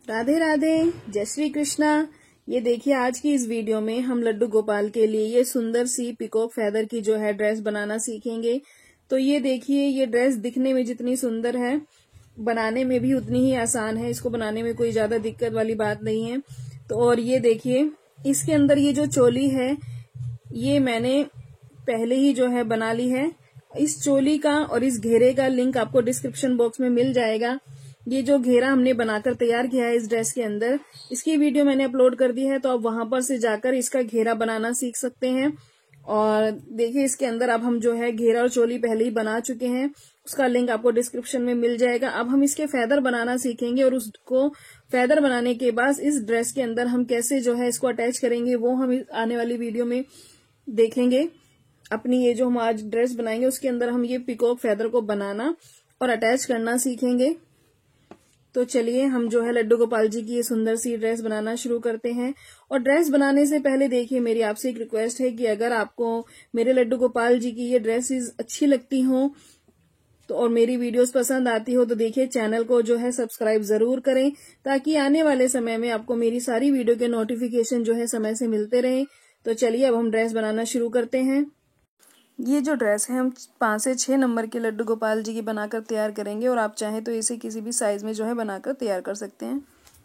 राधे राधे, जय श्री कृष्णा। ये देखिए आज की इस वीडियो में हम लड्डू गोपाल के लिए ये सुंदर सी पिकॉक फेदर की जो है ड्रेस बनाना सीखेंगे। तो ये देखिए, ये ड्रेस दिखने में जितनी सुंदर है, बनाने में भी उतनी ही आसान है। इसको बनाने में कोई ज्यादा दिक्कत वाली बात नहीं है। तो और ये देखिए, इसके अंदर ये जो चोली है ये मैंने पहले ही जो है बना ली है। इस चोली का और इस घेरे का लिंक आपको डिस्क्रिप्शन बॉक्स में मिल जाएगा। ये जो घेरा हमने बनाकर तैयार किया है इस ड्रेस के अंदर, इसकी वीडियो मैंने अपलोड कर दी है, तो आप वहां पर से जाकर इसका घेरा बनाना सीख सकते हैं। और देखिए इसके अंदर अब हम जो है घेरा और चोली पहले ही बना चुके हैं, उसका लिंक आपको डिस्क्रिप्शन में मिल जाएगा। अब हम इसके फेदर बनाना सीखेंगे और उसको फेदर बनाने के बाद इस ड्रेस के अंदर हम कैसे जो है इसको अटैच करेंगे वो हम आने वाली वीडियो में देखेंगे। अपनी ये जो हम आज ड्रेस बनाएंगे उसके अंदर हम ये पिकॉक फेदर को बनाना और अटैच करना सीखेंगे। तो चलिए हम जो है लड्डू गोपाल जी की ये सुंदर सी ड्रेस बनाना शुरू करते हैं। और ड्रेस बनाने से पहले देखिए मेरी आपसे एक रिक्वेस्ट है कि अगर आपको मेरे लड्डू गोपाल जी की ये ड्रेसेस अच्छी लगती हो तो और मेरी वीडियोस पसंद आती हो तो देखिए चैनल को जो है सब्सक्राइब जरूर करें, ताकि आने वाले समय में आपको मेरी सारी वीडियो के नोटिफिकेशन जो है समय से मिलते रहें। तो चलिए अब हम ड्रेस बनाना शुरू करते हैं। ये जो ड्रेस है हम 5 से 6 नंबर के लड्डू गोपाल जी की बनाकर तैयार करेंगे, और आप चाहें तो इसे किसी भी साइज में जो है बनाकर तैयार कर सकते हैं।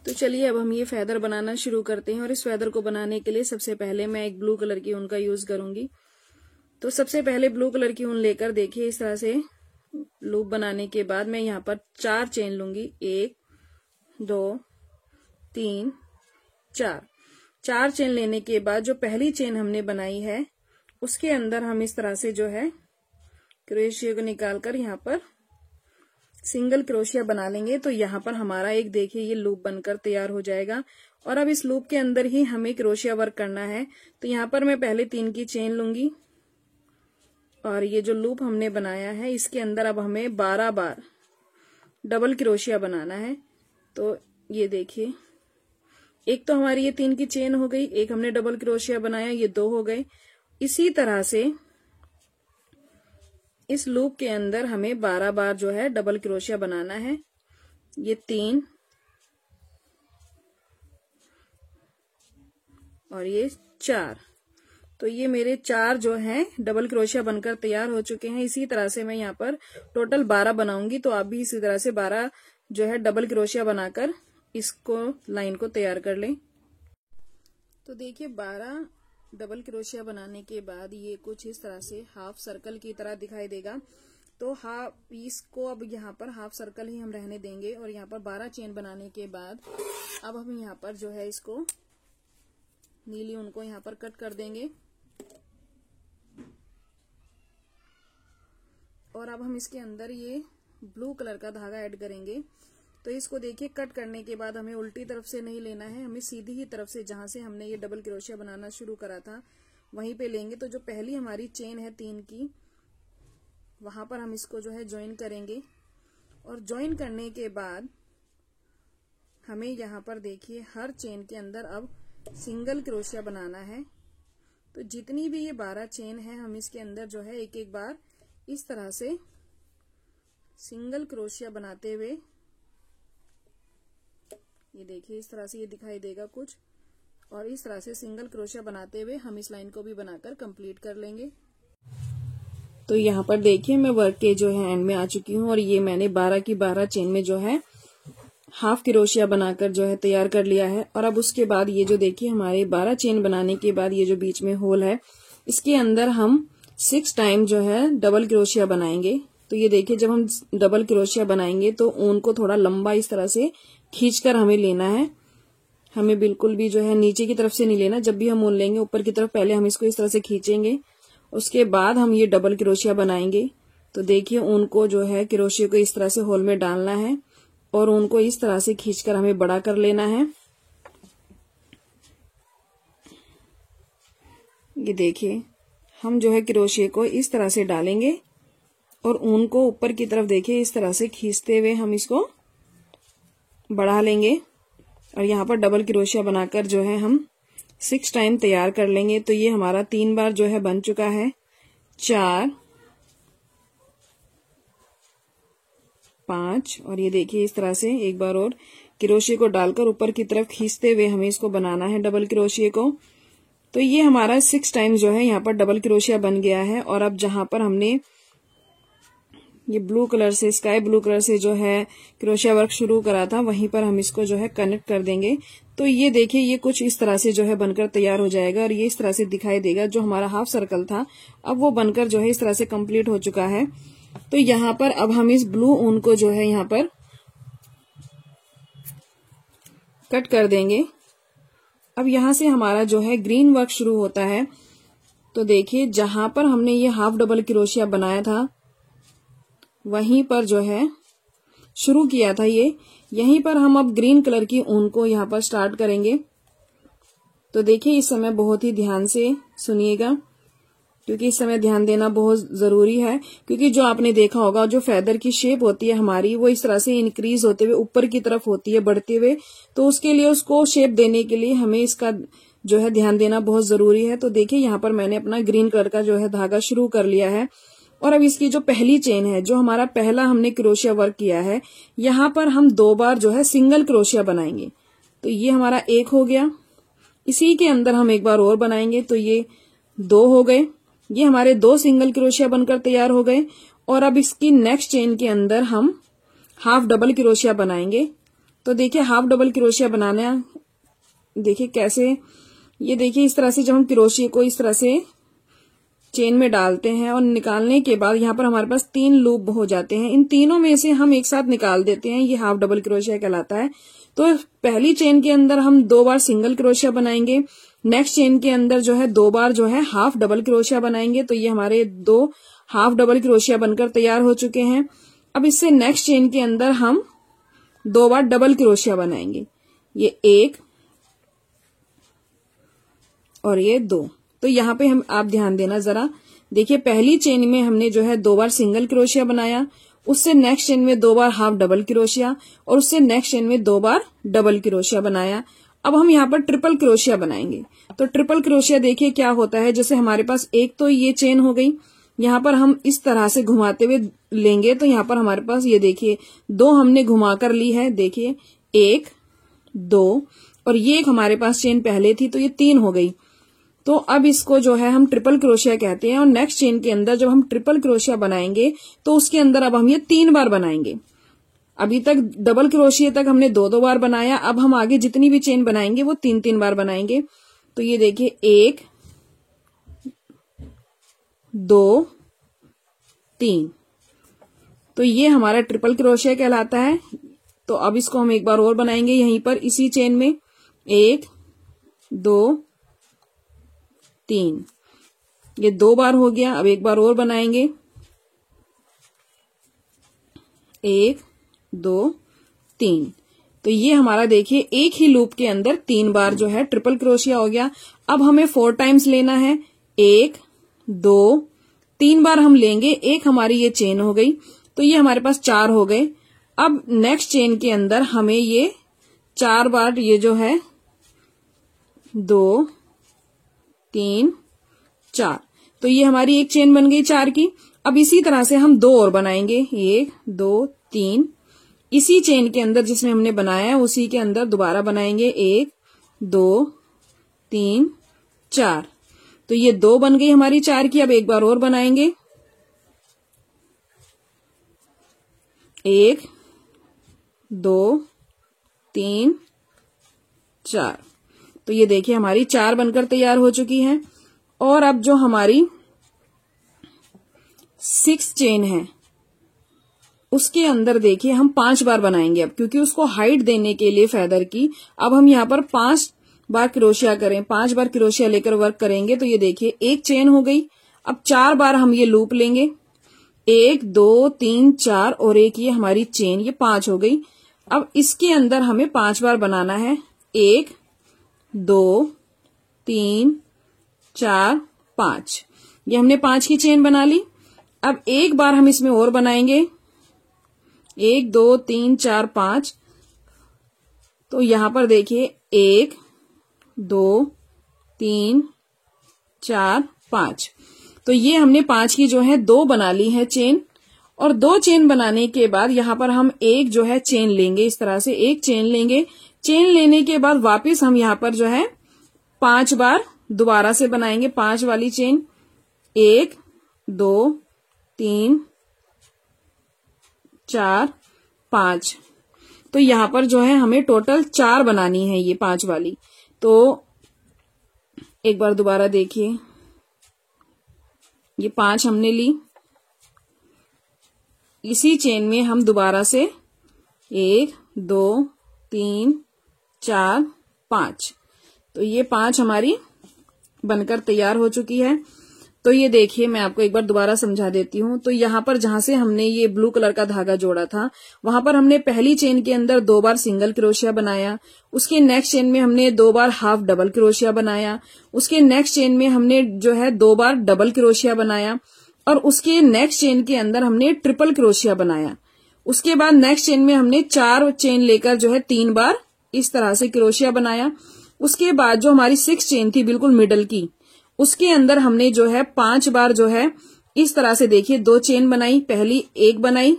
तो चलिए अब हम ये फेदर बनाना शुरू करते हैं। और इस फेदर को बनाने के लिए सबसे पहले मैं एक ब्लू कलर की ऊन का यूज करूंगी। तो सबसे पहले ब्लू कलर की ऊन लेकर देखिए इस तरह से लूप बनाने के बाद मैं यहाँ पर 4 चेन लूंगी। 1 2 3 4 चेन लेने के बाद जो पहली चेन हमने बनाई है उसके अंदर हम इस तरह से जो है क्रोशिया को निकालकर यहाँ पर सिंगल क्रोशिया बना लेंगे। तो यहाँ पर हमारा एक देखिए ये लूप बनकर तैयार हो जाएगा। और अब इस लूप के अंदर ही हमें क्रोशिया वर्क करना है। तो यहाँ पर मैं पहले 3 की चेन लूंगी और ये जो लूप हमने बनाया है इसके अंदर अब हमें 12 बार डबल क्रोशिया बनाना है। तो ये देखिए, एक तो हमारी ये 3 की चेन हो गई, एक हमने डबल क्रोशिया बनाया, ये 2 हो गए। इसी तरह से इस लूप के अंदर हमें 12 बार जो है डबल क्रोशिया बनाना है। ये 3 और ये 4। तो ये मेरे 4 जो हैं डबल क्रोशिया बनकर तैयार हो चुके हैं। इसी तरह से मैं यहाँ पर टोटल 12 बनाऊंगी, तो आप भी इसी तरह से 12 जो है डबल क्रोशिया बनाकर इसको लाइन को तैयार कर लें। तो देखिए 12 डबल क्रोशिया बनाने के बाद ये कुछ इस तरह से हाफ सर्कल की तरह दिखाई देगा। तो हाफ इसको अब यहाँ पर हाफ सर्कल ही हम रहने देंगे। और यहाँ पर 12 चेन बनाने के बाद अब हम यहाँ पर जो है इसको नीली ऊन को यहाँ पर कट कर देंगे। और अब हम इसके अंदर ये ब्लू कलर का धागा ऐड करेंगे। तो इसको देखिए कट करने के बाद हमें उल्टी तरफ से नहीं लेना है, हमें सीधी ही तरफ से जहां से हमने ये डबल क्रोशिया बनाना शुरू करा था वहीं पे लेंगे। तो जो पहली हमारी चेन है 3 की, वहां पर हम इसको जो है ज्वाइन करेंगे। और ज्वाइन करने के बाद हमें यहाँ पर देखिए हर चेन के अंदर अब सिंगल क्रोशिया बनाना है। तो जितनी भी ये 12 चेन है हम इसके अंदर जो है एक एक बार इस तरह से सिंगल क्रोशिया बनाते हुए, ये देखिए इस तरह से ये दिखाई देगा कुछ, और इस तरह से सिंगल क्रोशिया बनाते हुए हम इस लाइन को भी बनाकर कंप्लीट कर लेंगे। तो यहाँ पर देखिए मैं वर्क के जो है एंड में आ चुकी हूँ, और ये मैंने 12 की 12 चेन में जो है हाफ क्रोशिया बनाकर जो है तैयार कर लिया है। और अब उसके बाद ये जो देखिए हमारे 12 चेन बनाने के बाद ये जो बीच में होल है इसके अंदर हम 6 टाइम जो है डबल क्रोशिया बनाएंगे। तो ये देखिए जब हम डबल क्रोशिया बनाएंगे तो ऊन को थोड़ा लंबा इस तरह से खींचकर हमें लेना है। हमें बिल्कुल भी जो है नीचे की तरफ से नहीं लेना। जब भी हम ऊन लेंगे ऊपर की तरफ पहले हम इसको इस तरह से खींचेंगे, उसके बाद हम ये डबल क्रोशिया बनाएंगे। तो देखिए ऊन को जो है क्रोशिया को इस तरह से होल में डालना है और ऊन को इस तरह से खींचकर हमें बड़ा कर लेना है। ये देखिए हम जो है क्रोशिया को इस तरह से डालेंगे और ऊन को ऊपर की तरफ देखिए इस तरह से खींचते हुए हम इसको बढ़ा लेंगे। और यहाँ पर डबल क्रोशिया बनाकर जो है हम 6 टाइम तैयार कर लेंगे। तो ये हमारा 3 बार जो है बन चुका है। 4 5 और ये देखिए इस तरह से एक बार और क्रोशिया को डालकर ऊपर की तरफ खींचते हुए हमें इसको बनाना है डबल क्रोशिया को। तो ये हमारा 6 टाइम्स जो है यहाँ पर डबल क्रोशिया बन गया है। और अब जहां पर हमने ये ब्लू कलर से, स्काई ब्लू कलर से जो है क्रोशिया वर्क शुरू करा था, वहीं पर हम इसको जो है कनेक्ट कर देंगे। तो ये देखिए, ये कुछ इस तरह से जो है बनकर तैयार हो जाएगा और ये इस तरह से दिखाई देगा। जो हमारा हाफ सर्कल था अब वो बनकर जो है इस तरह से कंप्लीट हो चुका है। तो यहाँ पर अब हम इस ब्लू ऊन को जो है यहाँ पर कट कर देंगे। अब यहाँ से हमारा जो है ग्रीन वर्क शुरू होता है। तो देखिए, जहां पर हमने ये हाफ डबल क्रोशिया बनाया था वहीं पर जो है शुरू किया था यहीं पर हम अब ग्रीन कलर की ऊन को यहाँ पर स्टार्ट करेंगे। तो देखिए, इस समय बहुत ही ध्यान से सुनिएगा, क्योंकि इस समय ध्यान देना बहुत जरूरी है। क्योंकि जो आपने देखा होगा, जो फेदर की शेप होती है हमारी, वो इस तरह से इंक्रीज होते हुए ऊपर की तरफ होती है, बढ़ते हुए। तो उसके लिए, उसको शेप देने के लिए हमें इसका जो है ध्यान देना बहुत जरूरी है। तो देखिए, यहाँ पर मैंने अपना ग्रीन कलर का जो है धागा शुरू कर लिया है। और अब इसकी जो पहली चेन है, जो हमारा पहला हमने क्रोशिया वर्क किया है, यहाँ पर हम 2 बार जो है सिंगल क्रोशिया बनाएंगे। तो ये हमारा 1 हो गया। इसी के अंदर हम 1 बार और बनाएंगे, तो ये 2 हो गए। ये हमारे 2 सिंगल क्रोशिया बनकर तैयार हो गए। और अब इसकी नेक्स्ट चेन के अंदर हम हाफ डबल क्रोशिया बनाएंगे। तो देखिए, हाफ डबल क्रोशिया बनाना देखिए कैसे, ये देखिए इस तरह से जब हम क्रोशिया को इस तरह से चेन में डालते हैं और निकालने के बाद यहाँ पर हमारे पास 3 लूप हो जाते हैं। इन तीनों में से हम एक साथ निकाल देते हैं, ये हाफ डबल क्रोशिया कहलाता है। तो पहली चेन के अंदर हम 2 बार सिंगल क्रोशिया बनाएंगे। नेक्स्ट चेन के अंदर जो है 2 बार जो है हाफ डबल क्रोशिया बनाएंगे। तो ये हमारे 2 हाफ डबल क्रोशिया बनकर तैयार हो चुके हैं। अब इससे नेक्स्ट चेन के अंदर हम 2 बार डबल क्रोशिया बनाएंगे, ये 1 और ये 2। तो यहाँ पे हम आप ध्यान देना जरा, देखिए पहली चेन में हमने जो है 2 बार सिंगल क्रोशिया बनाया, उससे नेक्स्ट चेन में 2 बार हाफ डबल क्रोशिया और उससे नेक्स्ट चेन में 2 बार डबल क्रोशिया बनाया। अब हम यहाँ पर ट्रिपल क्रोशिया बनाएंगे। तो ट्रिपल क्रोशिया देखिए क्या होता है, जैसे हमारे पास एक तो ये चेन हो गई, यहाँ पर हम इस तरह से घुमाते हुए लेंगे तो यहाँ पर हमारे पास ये देखिए 2 हमने घुमा कर ली है, देखिए 1 2 और ये एक हमारे पास चेन पहले थी, तो ये 3 हो गई। तो अब इसको जो है हम ट्रिपल क्रोशिया कहते हैं। और नेक्स्ट चेन के अंदर जब हम ट्रिपल क्रोशिया बनाएंगे तो उसके अंदर अब हम ये 3 बार बनाएंगे। अभी तक डबल क्रोशिया तक हमने 2-2 बार बनाया, अब हम आगे जितनी भी चेन बनाएंगे वो 3-3 बार बनाएंगे। तो ये देखिए 1 2 3, तो ये हमारा ट्रिपल क्रोशिया कहलाता है। तो अब इसको हम एक बार और बनाएंगे यहीं पर इसी चेन में, 1 2 3, ये 2 बार हो गया। अब एक बार और बनाएंगे, 1 2 3, तो ये हमारा देखिए एक ही लूप के अंदर 3 बार जो है ट्रिपल क्रोशिया हो गया। अब हमें 4 टाइम्स लेना है, 1 2 3 बार हम लेंगे, एक हमारी ये चेन हो गई, तो ये हमारे पास 4 हो गए। अब नेक्स्ट चेन के अंदर हमें ये 4 बार ये जो है 2 3 4, तो ये हमारी एक चेन बन गई 4 की। अब इसी तरह से हम 2 और बनाएंगे, 1 2 3, इसी चेन के अंदर जिसमें हमने बनाया है उसी के अंदर दोबारा बनाएंगे, 1 2 3 4, तो ये 2 बन गई हमारी 4 की। अब एक बार और बनाएंगे, 1 2 3 4, तो ये देखिए हमारी 4 बनकर तैयार हो चुकी है। और अब जो हमारी 6 चेन है उसके अंदर देखिए हम 5 बार बनाएंगे। अब क्योंकि उसको हाइट देने के लिए फेदर की, अब हम यहाँ पर 5 बार क्रोशिया करें, 5 बार क्रोशिया लेकर वर्क करेंगे। तो ये देखिए एक चेन हो गई। अब 4 बार हम ये लूप लेंगे, 1 2 3 4 और एक ये हमारी चेन, ये 5 हो गई। अब इसके अंदर हमें 5 बार बनाना है, 1 2 3 4 5, ये हमने 5 की चेन बना ली। अब एक बार हम इसमें और बनाएंगे, 1 2 3 4 5, तो यहां पर देखिए 1 2 3 4 5, तो ये हमने 5 की जो है 2 बना ली है चेन। और 2 चेन बनाने के बाद यहाँ पर हम एक जो है चेन लेंगे, इस तरह से एक चेन लेंगे। चेन लेने के बाद वापस हम यहाँ पर जो है 5 बार दोबारा से बनाएंगे, 5 वाली चेन, 1 2 3 4 5। तो यहाँ पर जो है हमें टोटल 4 बनानी है ये 5 वाली। तो एक बार दोबारा देखिए, ये 5 हमने ली, इसी चेन में हम दोबारा से 1 2 3 4 5, तो ये 5 हमारी बनकर तैयार हो चुकी है। तो ये देखिए, मैं आपको एक बार दोबारा समझा देती हूँ। तो यहाँ पर जहां से हमने ये ब्लू कलर का धागा जोड़ा था, वहां पर हमने पहली चेन के अंदर 2 बार सिंगल क्रोशिया बनाया, उसके नेक्स्ट चेन में हमने 2 बार हाफ डबल क्रोशिया बनाया, उसके नेक्स्ट चेन में हमने जो है 2 बार डबल क्रोशिया बनाया, और उसके नेक्स्ट चेन के अंदर हमने ट्रिपल क्रोशिया बनाया। उसके बाद नेक्स्ट चेन में हमने 4 चेन लेकर जो है 3 बार इस तरह से क्रोशिया बनाया। उसके बाद जो हमारी 6 चेन थी बिल्कुल मिडल की, उसके अंदर हमने जो है 5 बार जो है इस तरह से देखिए 2 चेन बनाई, पहली एक बनाई,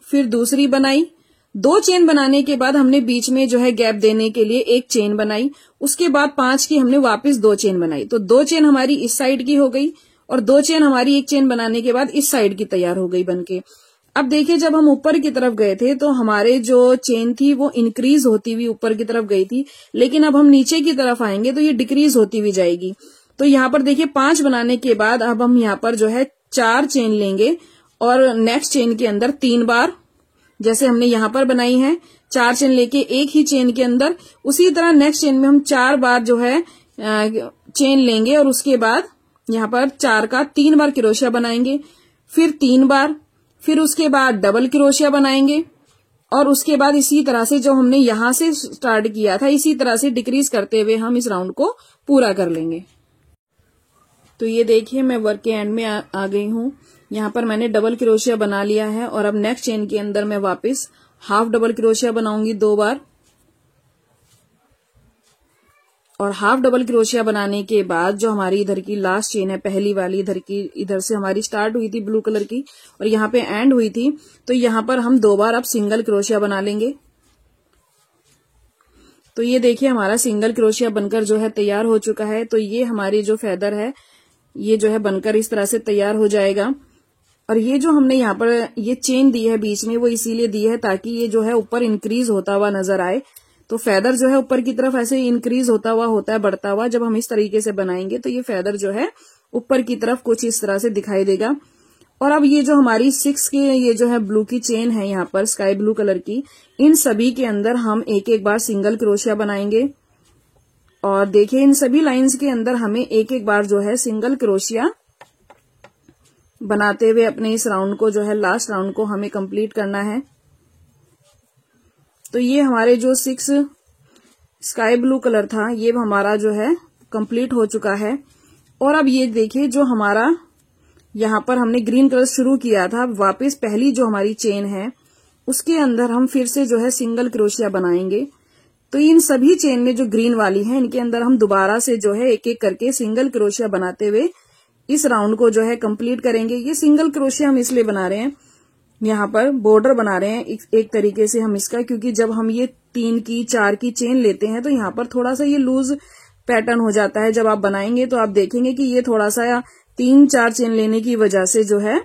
फिर दूसरी बनाई, 2 चेन बनाने के बाद हमने बीच में जो है गैप देने के लिए एक चेन बनाई, उसके बाद 5 की हमने वापस 2 चेन बनाई। तो 2 चेन हमारी इस साइड की हो गई और 2 चेन हमारी एक चेन बनाने के बाद इस साइड की तैयार हो गई बनके। अब देखिए, जब हम ऊपर की तरफ गए थे तो हमारे जो चेन थी वो इंक्रीज होती हुई ऊपर की तरफ गई थी, लेकिन अब हम नीचे की तरफ आएंगे तो ये डिक्रीज होती हुई जाएगी। तो यहाँ पर देखिए 5 बनाने के बाद अब हम यहाँ पर जो है 4 चेन लेंगे और नेक्स्ट चेन के अंदर 3 बार, जैसे हमने यहाँ पर बनाई है 4 चेन लेके एक ही चेन के अंदर, उसी तरह नेक्स्ट चेन में हम 4 बार जो है चेन लेंगे और उसके बाद यहाँ पर 4 का 3 बार क्रोशिया बनाएंगे, फिर 3 बार, फिर उसके बाद डबल क्रोशिया बनाएंगे, और उसके बाद इसी तरह से जो हमने यहां से स्टार्ट किया था इसी तरह से डिक्रीज करते हुए हम इस राउंड को पूरा कर लेंगे। तो ये देखिए, मैं वर्क के एंड में आ गई हूँ। यहाँ पर मैंने डबल क्रोशिया बना लिया है और अब नेक्स्ट चेन के अंदर मैं वापस हाफ डबल क्रोशिया बनाऊंगी 2 बार, और हाफ डबल क्रोशिया बनाने के बाद जो हमारी इधर की लास्ट चेन है, पहली वाली इधर की, इधर से हमारी स्टार्ट हुई थी ब्लू कलर की और यहाँ पे एंड हुई थी, तो यहाँ पर हम 2 बार अब सिंगल क्रोशिया बना लेंगे। तो ये देखिए, हमारा सिंगल क्रोशिया बनकर जो है तैयार हो चुका है। तो ये हमारी जो फेदर है ये जो है बनकर इस तरह से तैयार हो जाएगा। और ये जो हमने यहाँ पर ये चेन दी है बीच में, वो इसीलिए दी है ताकि ये जो है ऊपर इंक्रीज होता हुआ नजर आए। तो फेदर जो है ऊपर की तरफ ऐसे इंक्रीज होता हुआ होता है, बढ़ता हुआ। जब हम इस तरीके से बनाएंगे तो ये फेदर जो है ऊपर की तरफ कुछ इस तरह से दिखाई देगा। और अब ये जो हमारी 6 के ये जो है ब्लू की चेन है यहाँ पर स्काई ब्लू कलर की, इन सभी के अंदर हम एक एक बार सिंगल क्रोशिया बनाएंगे। और देखिए, इन सभी लाइंस के अंदर हमें एक एक बार जो है सिंगल क्रोशिया बनाते हुए अपने इस राउंड को जो है लास्ट राउंड को हमें कंप्लीट करना है। तो ये हमारे जो 6 स्काई ब्लू कलर था ये हमारा जो है कंप्लीट हो चुका है। और अब ये देखिए, जो हमारा यहाँ पर हमने ग्रीन कलर शुरू किया था, वापस पहली जो हमारी चेन है उसके अंदर हम फिर से जो है सिंगल क्रोशिया बनाएंगे। तो इन सभी चेन में जो ग्रीन वाली है इनके अंदर हम दोबारा से जो है एक एक करके सिंगल क्रोशिया बनाते हुए इस राउंड को जो है कंप्लीट करेंगे। ये सिंगल क्रोशिया हम इसलिए बना रहे हैं, यहाँ पर बॉर्डर बना रहे हैं एक तरीके से हम इसका, क्योंकि जब हम ये 3 की 4 की चेन लेते हैं तो यहाँ पर थोड़ा सा ये लूज पैटर्न हो जाता है। जब आप बनाएंगे तो आप देखेंगे कि ये थोड़ा सा 3-4 चेन लेने की वजह से जो है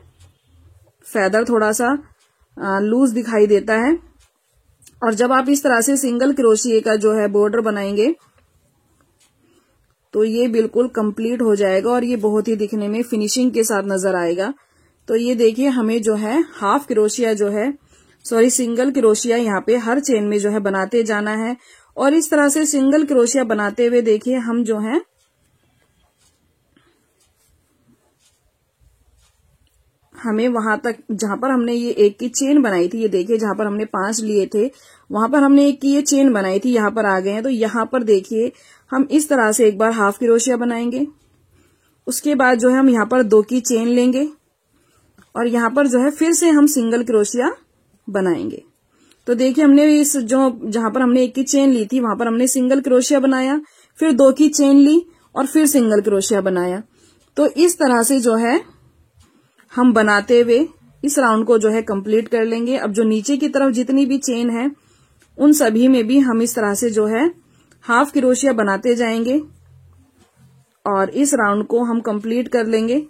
फेदर थोड़ा सा लूज दिखाई देता है। और जब आप इस तरह से सिंगल क्रोशिया का जो है बॉर्डर बनाएंगे तो ये बिल्कुल कंप्लीट हो जाएगा और ये बहुत ही दिखने में फिनिशिंग के साथ नजर आएगा। तो ये देखिए, हमें जो है हाफ क्रोशिया जो है सिंगल क्रोशिया यहाँ पे हर चेन में जो है बनाते जाना है। और इस तरह से सिंगल क्रोशिया बनाते हुए देखिए हम जो है हमें वहां तक जहां पर हमने ये एक की चेन बनाई थी, ये देखिए जहां पर हमने 5 लिए थे वहां पर हमने एक की ये चेन बनाई थी, यहाँ पर आ गए हैं। तो यहाँ पर देखिए हम इस तरह से एक बार हाफ क्रोशिया बनाएंगे, उसके बाद जो है हम यहाँ पर 2 की चेन लेंगे और यहाँ पर जो है फिर से हम सिंगल क्रोशिया बनाएंगे। तो देखिए, हमने इस जो जहां पर हमने एक की चेन ली थी वहां पर हमने सिंगल क्रोशिया बनाया, फिर 2 की चेन ली और फिर सिंगल क्रोशिया बनाया। तो इस तरह से जो है हम बनाते हुए इस राउंड को जो है कंप्लीट कर लेंगे। अब जो नीचे की तरफ जितनी भी चेन है उन सभी में भी हम इस तरह से जो है हाफ क्रोशिया बनाते जाएंगे और इस राउंड को हम कंप्लीट कर लेंगे।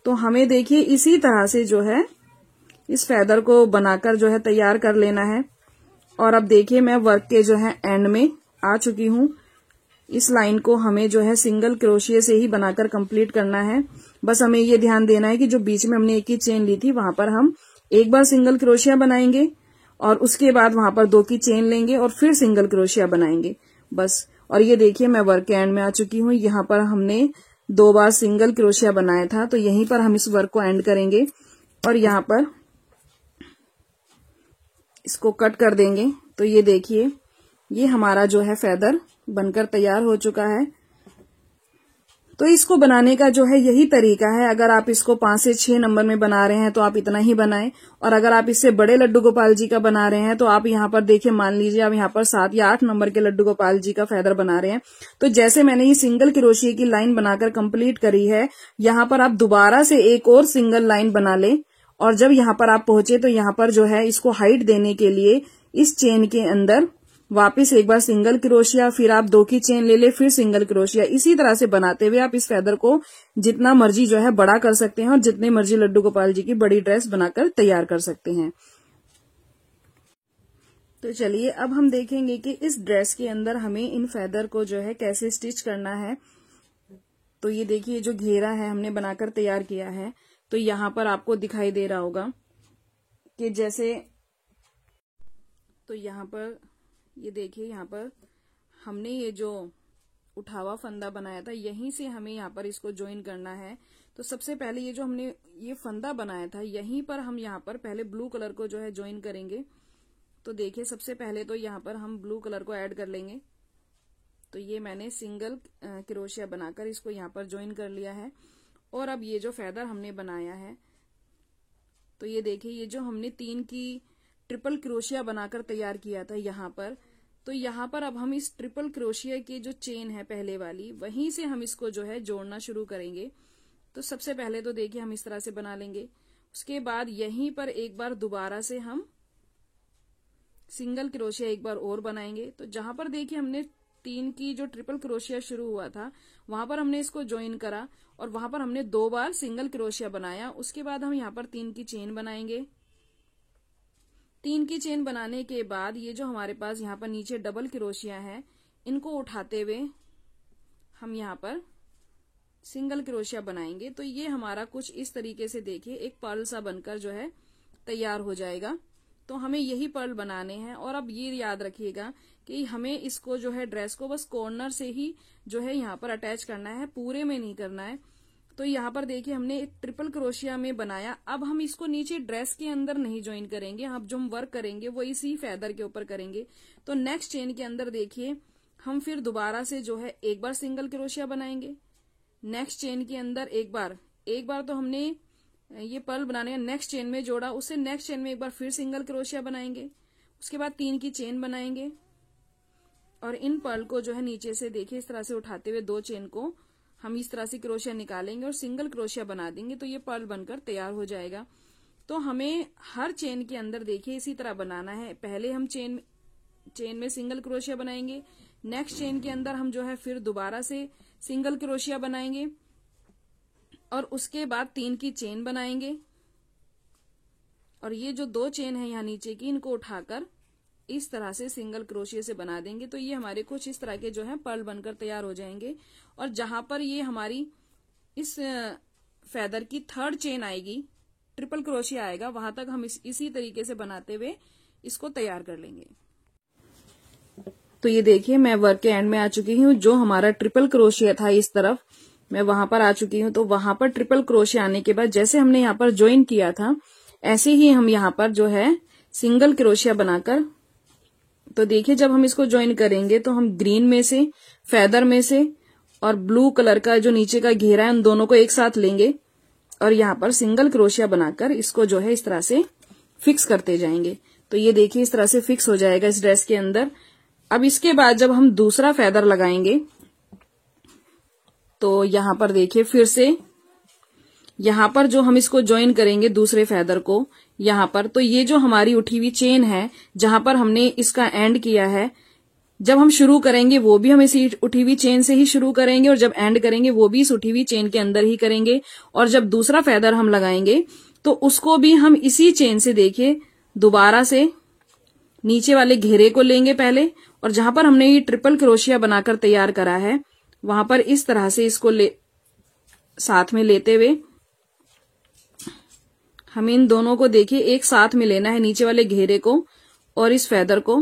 तो हमें देखिए इसी तरह से जो है इस फेदर को बनाकर जो है तैयार कर लेना है। और अब देखिए मैं वर्क के जो है एंड में आ चुकी हूँ। इस लाइन को हमें जो है सिंगल क्रोशिया से ही बनाकर कंप्लीट करना है। बस हमें ये ध्यान देना है कि जो बीच में हमने एक ही चेन ली थी वहां पर हम एक बार सिंगल क्रोशिया बनाएंगे और उसके बाद वहां पर 2 की चेन लेंगे और फिर सिंगल क्रोशिया बनाएंगे बस। और ये देखिए मैं वर्क के एंड में आ चुकी हूँ। यहाँ पर हमने 2 बार सिंगल क्रोशिया बनाया था, तो यहीं पर हम इस वर्क को एंड करेंगे और यहाँ पर इसको कट कर देंगे। तो ये देखिए ये हमारा जो है फेदर बनकर तैयार हो चुका है। तो इसको बनाने का जो है यही तरीका है। अगर आप इसको 5 से 6 नंबर में बना रहे हैं तो आप इतना ही बनाएं, और अगर आप इससे बड़े लड्डू गोपाल जी का बना रहे हैं तो आप यहाँ पर देखिए, मान लीजिए आप यहाँ पर 7 या 8 नंबर के लड्डू गोपाल जी का फेदर बना रहे हैं, तो जैसे मैंने ये सिंगल क्रोशिया की लाइन बनाकर कंप्लीट करी है, यहाँ पर आप दोबारा से एक और सिंगल लाइन बना लें। और जब यहाँ पर आप पहुंचे तो यहाँ पर जो है इसको हाइट देने के लिए इस चेन के अंदर वापस एक बार सिंगल क्रोशिया, फिर आप 2 की चेन ले ले, फिर सिंगल क्रोशिया। इसी तरह से बनाते हुए आप इस फेदर को जितना मर्जी जो है बड़ा कर सकते हैं और जितने मर्जी लड्डू गोपाल जी की बड़ी ड्रेस बनाकर तैयार कर सकते हैं। तो चलिए अब हम देखेंगे कि इस ड्रेस के अंदर हमें इन फेदर को जो है कैसे स्टिच करना है। तो ये देखिए जो घेरा है हमने बनाकर तैयार किया है, तो यहाँ पर आपको दिखाई दे रहा होगा कि जैसे, तो यहाँ पर ये देखिए यहाँ पर हमने ये जो उठावा फंदा बनाया था यहीं से हमें यहाँ पर इसको ज्वाइन करना है। तो सबसे पहले ये जो हमने ये फंदा बनाया था यहीं पर हम यहाँ पर पहले ब्लू कलर को जो है ज्वाइन करेंगे। तो देखिए सबसे पहले तो यहाँ पर हम ब्लू कलर को ऐड कर लेंगे। तो ये मैंने सिंगल क्रोशिया बनाकर इसको यहाँ पर ज्वाइन कर लिया है। और अब ये जो फेदर हमने बनाया है, तो ये देखिए ये जो हमने 3 की ट्रिपल क्रोशिया बनाकर तैयार किया था यहाँ पर, तो यहाँ पर अब हम इस ट्रिपल क्रोशिया की जो चेन है पहले वाली, वहीं से हम इसको जो है जोड़ना शुरू करेंगे। तो सबसे पहले तो देखिए हम इस तरह से बना लेंगे। उसके बाद यहीं पर एक बार दोबारा से हम सिंगल क्रोशिया एक बार और बनाएंगे। तो जहां पर देखिए हमने 3 की जो ट्रिपल क्रोशिया शुरू हुआ था वहां पर हमने इसको ज्वाइन करा और वहां पर हमने 2 बार सिंगल क्रोशिया बनाया। उसके बाद हम यहाँ पर 3 की चेन बनाएंगे। 3 की चेन बनाने के बाद ये जो हमारे पास यहाँ पर नीचे डबल क्रोशिया है, इनको उठाते हुए हम यहाँ पर सिंगल क्रोशिया बनाएंगे। तो ये हमारा कुछ इस तरीके से देखिए एक पर्ल सा बनकर जो है तैयार हो जाएगा। तो हमें यही पर्ल बनाने हैं। और अब ये याद रखिएगा कि हमें इसको जो है ड्रेस को बस कॉर्नर से ही जो है यहाँ पर अटैच करना है, पूरे में नहीं करना है। तो यहाँ पर देखिए हमने एक ट्रिपल क्रोशिया में बनाया। अब हम इसको नीचे ड्रेस के अंदर नहीं ज्वाइन करेंगे, अब जो हम वर्क करेंगे वो इसी फेदर के ऊपर करेंगे। तो नेक्स्ट चेन के अंदर देखिए हम फिर दोबारा से जो है एक बार सिंगल क्रोशिया बनाएंगे। नेक्स्ट चेन के अंदर एक बार तो हमने ये पर्ल बनाने का नेक्स्ट चेन में जोड़ा, उससे नेक्स्ट चेन में एक बार फिर सिंगल क्रोशिया बनाएंगे। उसके बाद 3 की चेन बनाएंगे और इन पर्ल को जो है नीचे से देखिए इस तरह से उठाते हुए 2 चेन को हम इस तरह से क्रोशिया निकालेंगे और सिंगल क्रोशिया बना देंगे। तो ये पर्ल बनकर तैयार हो जाएगा। तो हमें हर चेन के अंदर देखिए इसी तरह बनाना है। पहले हम चेन में सिंगल क्रोशिया बनाएंगे, नेक्स्ट चेन के अंदर हम जो है फिर दोबारा से सिंगल क्रोशिया बनाएंगे और उसके बाद 3 की चेन बनाएंगे। और ये जो 2 चेन है यहाँ नीचे की, इनको उठाकर इस तरह से सिंगल क्रोशिया से बना देंगे। तो ये हमारे कुछ इस तरह के जो है पर्ल बनकर तैयार हो जाएंगे। और जहां पर ये हमारी इस फेदर की 3rd चेन आएगी, ट्रिपल क्रोशिया आएगा, वहां तक हम इसी तरीके से बनाते हुए इसको तैयार कर लेंगे। तो ये देखिए मैं वर्क के एंड में आ चुकी हूँ। जो हमारा ट्रिपल क्रोशिया था इस तरफ, मैं वहां पर आ चुकी हूँ। तो वहां पर ट्रिपल क्रोशिया आने के बाद जैसे हमने यहाँ पर ज्वाइन किया था, ऐसे ही हम यहाँ पर जो है सिंगल क्रोशिया बनाकर, तो देखिए जब हम इसको ज्वाइन करेंगे तो हम ग्रीन में से, फेदर में से और ब्लू कलर का जो नीचे का घेरा है उन दोनों को एक साथ लेंगे और यहाँ पर सिंगल क्रोशिया बनाकर इसको जो है इस तरह से फिक्स करते जाएंगे। तो ये देखिए इस तरह से फिक्स हो जाएगा इस ड्रेस के अंदर। अब इसके बाद जब हम दूसरा फेदर लगाएंगे तो यहाँ पर देखिए फिर से यहाँ पर जो हम इसको ज्वाइन करेंगे दूसरे फेदर को यहाँ पर, तो ये जो हमारी उठी हुई चेन है जहां पर हमने इसका एंड किया है, जब हम शुरू करेंगे वो भी हम इसी उठी हुई चेन से ही शुरू करेंगे और जब एंड करेंगे वो भी इस उठी हुई चेन के अंदर ही करेंगे। और जब दूसरा फेदर हम लगाएंगे तो उसको भी हम इसी चेन से देखिए दोबारा से नीचे वाले घेरे को लेंगे पहले, और जहां पर हमने ये ट्रिपल क्रोशिया बनाकर तैयार करा है वहां पर इस तरह से इसको साथ में लेते हुए हम इन दोनों को देखिए एक साथ में लेना है, नीचे वाले घेरे को और इस फेदर को,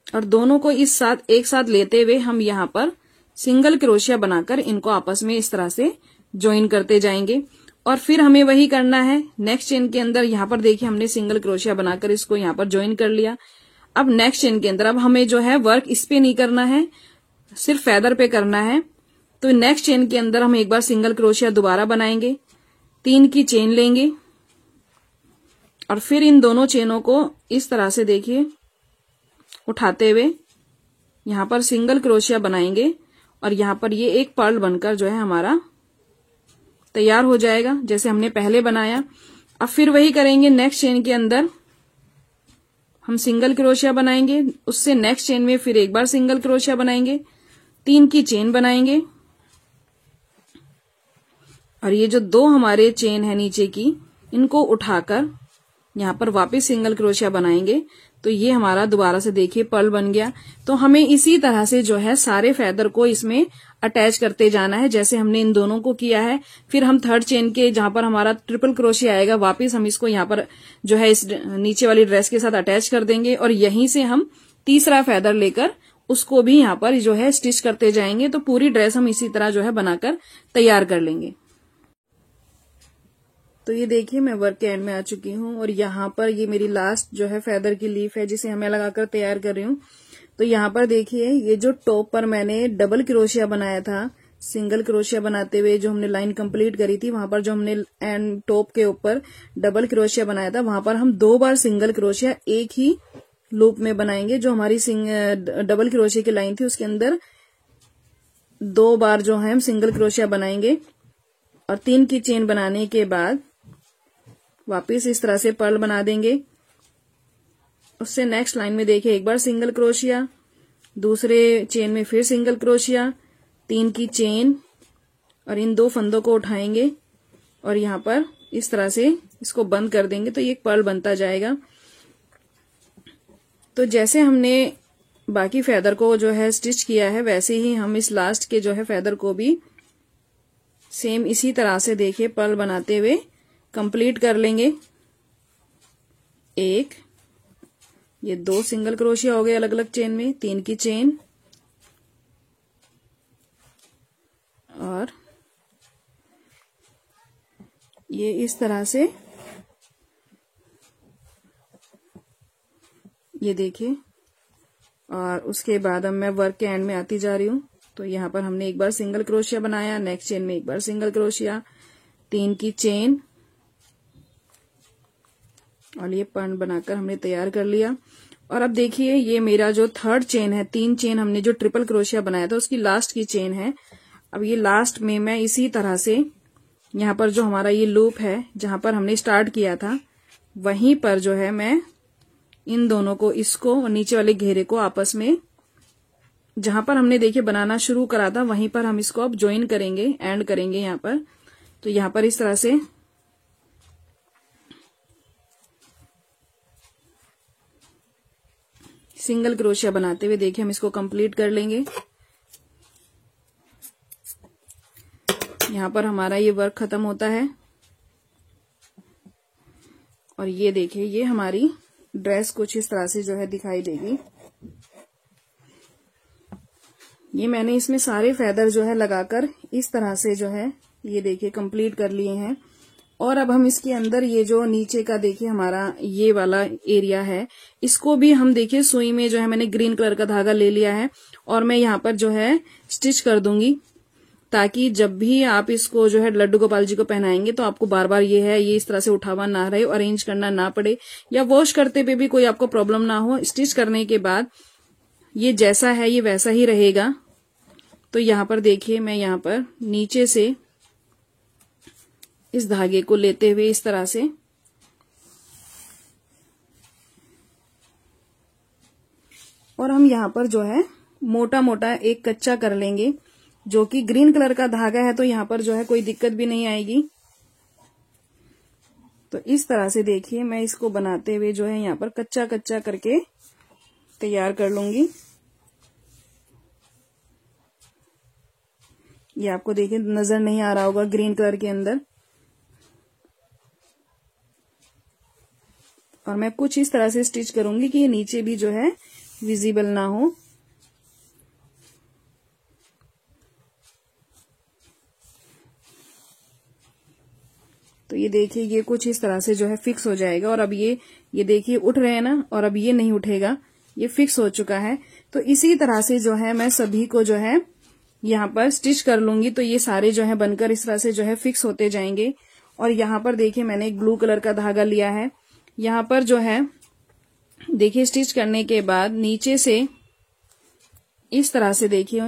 और दोनों को इस साथ एक साथ लेते हुए हम यहाँ पर सिंगल क्रोशिया बनाकर इनको आपस में इस तरह से ज्वाइन करते जाएंगे। और फिर हमें वही करना है नेक्स्ट चेन के अंदर। यहाँ पर देखिए हमने सिंगल क्रोशिया बनाकर इसको यहाँ पर ज्वाइन कर लिया। अब नेक्स्ट चेन के अंदर अब हमें जो है वर्क इस पे नहीं करना है, सिर्फ फेदर पे करना है। तो नेक्स्ट चेन के अंदर हम एक बार सिंगल क्रोशिया दोबारा बनाएंगे, 3 की चेन लेंगे और फिर इन दोनों चेनों को इस तरह से देखिए उठाते हुए यहाँ पर सिंगल क्रोशिया बनाएंगे और यहाँ पर ये एक पर्ल बनकर जो है हमारा तैयार हो जाएगा जैसे हमने पहले बनाया। अब फिर वही करेंगे, नेक्स्ट चेन के अंदर हम सिंगल क्रोशिया बनाएंगे, उससे नेक्स्ट चेन में फिर एक बार सिंगल क्रोशिया बनाएंगे, 3 की चेन बनाएंगे और ये जो 2 हमारे चेन है नीचे की इनको उठाकर यहाँ पर वापस सिंगल क्रोशिया बनाएंगे। तो ये हमारा दोबारा से देखिए पर्ल बन गया। तो हमें इसी तरह से जो है सारे फेदर को इसमें अटैच करते जाना है जैसे हमने इन दोनों को किया है। फिर हम थर्ड चेन के जहां पर हमारा ट्रिपल क्रोशिया आएगा वापस हम इसको यहाँ पर जो है इस नीचे वाली ड्रेस के साथ अटैच कर देंगे और यहीं से हम तीसरा फेदर लेकर उसको भी यहाँ पर जो है स्टिच करते जाएंगे। तो पूरी ड्रेस हम इसी तरह जो है बनाकर तैयार कर लेंगे। तो ये देखिए मैं वर्क के एंड में आ चुकी हूँ और यहाँ पर ये मेरी लास्ट जो है फेदर की लीफ है जिसे हमें लगाकर तैयार कर रही हूँ। तो यहाँ पर देखिए ये जो टॉप पर मैंने डबल क्रोशिया बनाया था, सिंगल क्रोशिया बनाते हुए जो हमने लाइन कंप्लीट करी थी वहां पर जो हमने एंड टॉप के ऊपर डबल क्रोशिया बनाया था वहां पर हम 2 बार सिंगल क्रोशिया एक ही लूप में बनाएंगे। जो हमारी डबल क्रोशिया की लाइन थी उसके अंदर 2 बार जो है हम सिंगल क्रोशिया बनाएंगे और 3 की चेन बनाने के बाद वापिस इस तरह से पर्ल बना देंगे। उससे नेक्स्ट लाइन में देखिए एक बार सिंगल क्रोशिया, दूसरे चेन में फिर सिंगल क्रोशिया, 3 की चेन और इन 2 फंदों को उठाएंगे और यहाँ पर इस तरह से इसको बंद कर देंगे तो ये एक पर्ल बनता जाएगा। तो जैसे हमने बाकी फेदर को जो है स्टिच किया है वैसे ही हम इस लास्ट के जो है फेदर को भी सेम इसी तरह से देखिए पर्ल बनाते हुए कंप्लीट कर लेंगे। एक, ये 2 सिंगल क्रोशिया हो गए अलग अलग चेन में, 3 की चेन और ये इस तरह से ये देखिए। और उसके बाद अब मैं वर्क के एंड में आती जा रही हूं। तो यहाँ पर हमने एक बार सिंगल क्रोशिया बनाया, नेक्स्ट चेन में एक बार सिंगल क्रोशिया, 3 की चेन और ये पर्ल बनाकर हमने तैयार कर लिया। और अब देखिए ये मेरा जो थर्ड चेन है, 3 चेन हमने जो ट्रिपल क्रोशिया बनाया था उसकी लास्ट की चेन है। अब ये लास्ट में मैं इसी तरह से यहाँ पर जो हमारा ये लूप है जहां पर हमने स्टार्ट किया था वहीं पर जो है मैं इन दोनों को, इसको और नीचे वाले घेरे को आपस में जहां पर हमने देखिए बनाना शुरू करा था वहीं पर हम इसको अब ज्वाइन करेंगे, एंड करेंगे यहाँ पर। तो यहाँ पर इस तरह से सिंगल क्रोशिया बनाते हुए देखिए हम इसको कंप्लीट कर लेंगे। यहाँ पर हमारा ये वर्क खत्म होता है और ये देखिए ये हमारी ड्रेस कुछ इस तरह से जो है दिखाई देगी। ये मैंने इसमें सारे फेदर जो है लगाकर इस तरह से जो है ये देखिए कंप्लीट कर लिए हैं। और अब हम इसके अंदर ये जो नीचे का देखिए हमारा ये वाला एरिया है इसको भी हम देखिए सुई में जो है मैंने ग्रीन कलर का धागा ले लिया है और मैं यहाँ पर जो है स्टिच कर दूंगी ताकि जब भी आप इसको जो है लड्डू गोपाल जी को पहनाएंगे तो आपको बार बार ये इस तरह से उठावा ना रहे, अरेंज करना ना पड़े या वॉश करते हुए भी कोई आपको प्रॉब्लम ना हो। स्टिच करने के बाद ये जैसा है ये वैसा ही रहेगा तो यहाँ पर देखिए मैं यहाँ पर नीचे से इस धागे को लेते हुए इस तरह से और हम यहाँ पर जो है मोटा मोटा एक कच्चा कर लेंगे, जो कि ग्रीन कलर का धागा है, तो यहाँ पर जो है कोई दिक्कत भी नहीं आएगी। तो इस तरह से देखिए मैं इसको बनाते हुए जो है यहाँ पर कच्चा कच्चा करके तैयार कर लूंगी। ये आपको देखिए नजर नहीं आ रहा होगा ग्रीन कलर के अंदर। और मैं कुछ इस तरह से स्टिच करूंगी कि ये नीचे भी जो है विजिबल ना हो। तो ये देखिए ये कुछ इस तरह से जो है फिक्स हो जाएगा। और अब ये देखिए उठ रहे हैं ना, और अब ये नहीं उठेगा, ये फिक्स हो चुका है। तो इसी तरह से जो है मैं सभी को जो है यहाँ पर स्टिच कर लूंगी। तो ये सारे जो है बनकर इस तरह से जो है फिक्स होते जाएंगे। और यहाँ पर देखिए मैंने एक ब्लू कलर का धागा लिया है। यहाँ पर जो है देखिए स्टिच करने के बाद नीचे से इस तरह से देखिए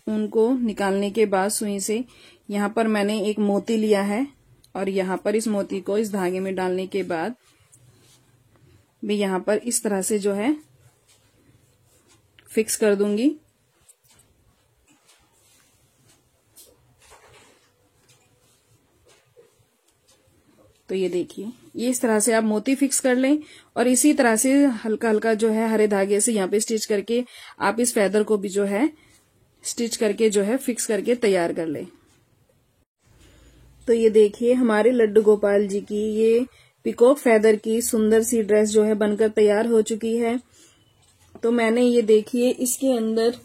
उनको निकालने के बाद सुई से यहाँ पर मैंने एक मोती लिया है और यहाँ पर इस मोती को इस धागे में डालने के बाद मैं यहाँ पर इस तरह से जो है फिक्स कर दूंगी। तो ये देखिए ये इस तरह से आप मोती फिक्स कर लें और इसी तरह से हल्का हल्का जो है हरे धागे से यहाँ पे स्टिच करके आप इस फेदर को भी जो है स्टिच करके जो है फिक्स करके तैयार कर लें। तो ये देखिए हमारे लड्डू गोपाल जी की ये पिकॉक फेदर की सुंदर सी ड्रेस जो है बनकर तैयार हो चुकी है। तो मैंने ये देखिए इसके अंदर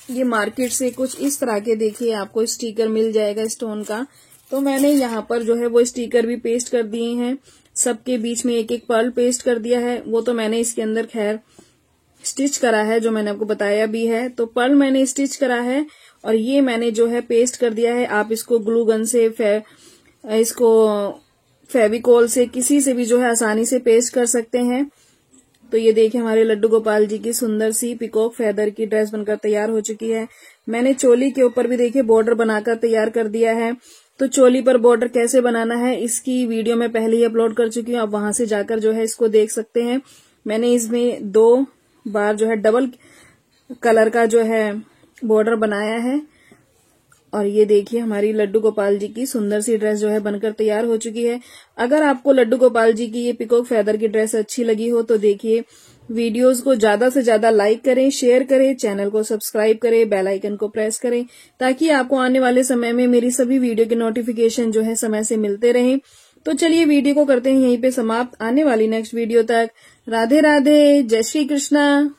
ये मार्केट से कुछ इस तरह के देखिए आपको स्टिकर मिल जाएगा स्टोन का। तो मैंने यहाँ पर जो है वो स्टिकर भी पेस्ट कर दिए हैं। सबके बीच में एक एक पर्ल पेस्ट कर दिया है। वो तो मैंने इसके अंदर खैर स्टिच करा है, जो मैंने आपको बताया भी है। तो पर्ल मैंने स्टिच करा है और ये मैंने जो है पेस्ट कर दिया है। आप इसको ग्लू गन से इसको फेविकोल से किसी से भी जो है आसानी से पेस्ट कर सकते हैं। तो ये देखिए हमारे लड्डू गोपाल जी की सुंदर सी पिकॉक फेदर की ड्रेस बनकर तैयार हो चुकी है। मैंने चोली के ऊपर भी देखिए बॉर्डर बनाकर तैयार कर दिया है। तो चोली पर बॉर्डर कैसे बनाना है इसकी वीडियो मैं पहले ही अपलोड कर चुकी हूँ। आप वहां से जाकर जो है इसको देख सकते हैं। मैंने इसमें 2 बार जो है डबल कलर का जो है बॉर्डर बनाया है। और ये देखिए हमारी लड्डू गोपाल जी की सुंदर सी ड्रेस जो है बनकर तैयार हो चुकी है। अगर आपको लड्डू गोपाल जी की ये पिकॉक फेदर की ड्रेस अच्छी लगी हो तो देखिए वीडियोस को ज्यादा से ज्यादा लाइक करें, शेयर करें, चैनल को सब्सक्राइब करें, बेल आइकन को प्रेस करें ताकि आपको आने वाले समय में मेरी सभी वीडियो के नोटिफिकेशन जो है समय से मिलते रहें। तो चलिए वीडियो को करते हैं यहीं पे समाप्त। आने वाली नेक्स्ट वीडियो तक राधे राधे, जय श्री कृष्णा।